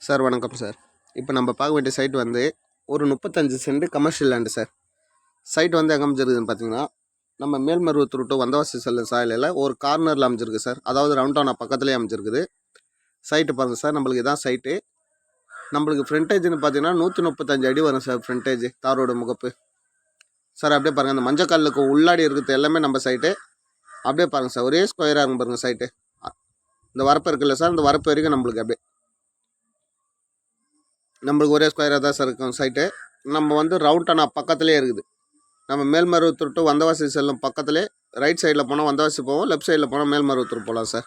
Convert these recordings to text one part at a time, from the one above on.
Sir வணக்கம் sir. இப்போ நம்ம பார்க்க வேண்டிய சைட் வந்து ஒரு 35 cent commercial land sir. Site வந்து எங்கே அமைஞ்சிருக்குதுன்னு பார்த்தீங்கன்னா, நம்ம மேல்மருவத்தூர் டு வந்தவாசி செல்லும் சாலையில் ஒரு கார்னரில் அமைஞ்சிருக்கு சார். அதாவது ரவுண்டானா பக்கத்துலேயே அமைஞ்சிருக்குது. சைட்டு பாருங்கள் சார், நம்மளுக்கு இதான் சைட்டு. நம்மளுக்கு ஃப்ரண்டேஜ்னு பார்த்தீங்கன்னா 135 அடி வரும் சார் ஃப்ரண்டேஜ், தாரோட முகப்பு. சார் அப்படியே பாருங்கள், அந்த மஞ்சக்கல்லுக்கு உள்ளாடி இருக்கிறது எல்லாமே நம்ம சைட்டு. அப்படியே பாருங்கள் சார், ஒரே ஸ்கொயராக இருக்கும் பாருங்கள் சைட்டு. இந்த வரப்பு இருக்குல்ல சார், இந்த வரப்பு வரைக்கும் நம்மளுக்கு அப்படியே நம்மளுக்கு ஒரே ஸ்கொயராக தான் சார் இருக்கும் சைட்டு. நம்ம வந்து ரவுண்டானா பக்கத்துலேயே இருக்குது. நம்ம மேல்மருவத்தூர் டு வந்தவாசி செல்லும் பக்கத்துலேயே ரைட் சைடில் போனால் வந்தவாசி போவோம், லெஃப்ட் சைடில் போனால் மேல்மருவத்தூர் போகலாம் சார்.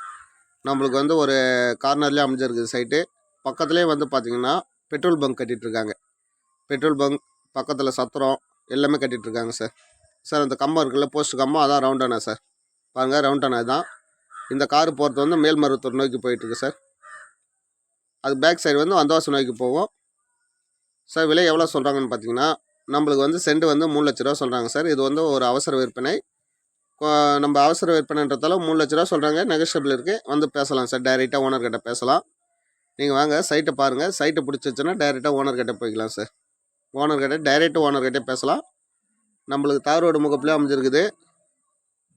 நம்மளுக்கு வந்து ஒரு கார்னர்லேயே அமைஞ்சிருக்குது சைட்டு. பக்கத்துலேயே வந்து பார்த்திங்கன்னா பெட்ரோல் பங்க் கட்டிகிட்ருக்காங்க. பெட்ரோல் பங்க் பக்கத்தில் சத்திரம் எல்லாமே கட்டிகிட்ருக்காங்க சார். சார் அந்த கம்பம் இருக்குல்ல, போஸ்ட் கம்பம், அதான் ரவுண்டானா சார். பாருங்கள், ரவுண்டானா தான். இந்த காரு போகிறது வந்து மேல்மருவத்தூர் நோக்கி போயிட்டுருக்கு சார். அது பேக் சைடு வந்து வந்தவாசி நோக்கி போவோம் சார். விலை எவ்வளோ சொல்கிறாங்கன்னு பார்த்தீங்கன்னா, நம்மளுக்கு வந்து சென்ட் வந்து 3 லட்ச ரூபா சொல்கிறாங்க சார். இது வந்து ஒரு அவசர விற்பனை. நம்ம அவசர விற்பனைன்றதால 3 லட்ச ரூபா சொல்கிறாங்க. நெகோஷியபிள் இருக்குது, வந்து பேசலாம் சார். டைரெக்டாக ஓனர்கிட்ட பேசலாம். நீங்கள் வாங்க, சைட்டை பாருங்கள். சைட்டை பிடிச்சிச்சுன்னா டைரெக்டாக ஓனர்கிட்ட போய்க்கலாம் சார். ஓனர்கிட்டே பேசலாம். நம்மளுக்கு தார் ரோடு முகப்புலேயே அமைஞ்சிருக்குது.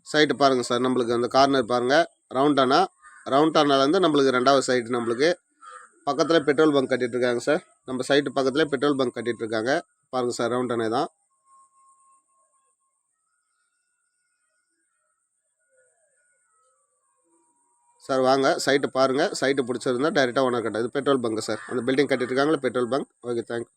சைட்டு பாருங்கள் சார், நம்மளுக்கு அந்த கார்னர் பாருங்கள். ரவுண்டானாலேருந்து நம்மளுக்கு 2வது சைட்டு. நம்மளுக்கு பக்கத்தில் பெட்ரோல் பங்க் கட்டிகிட்ருக்காங்க சார். நம்ம சைட்டு பக்கத்தில் பெட்ரோல் பங்க் கட்டிகிட்ருக்காங்க. பாருங்கள் சார், ரவுண்டானே தான். சார் வாங்க, சைட்டு பாருங்கள். சைட்டு பிடிச்சிருந்தா டைரெக்டாக ஓனர் கட்ட. இது பெட்ரோல் பங்கு சார். அந்த பில்டிங் கட்டிகிட்ருக்காங்களே பெட்ரோல் பங்க். Okay, thank you.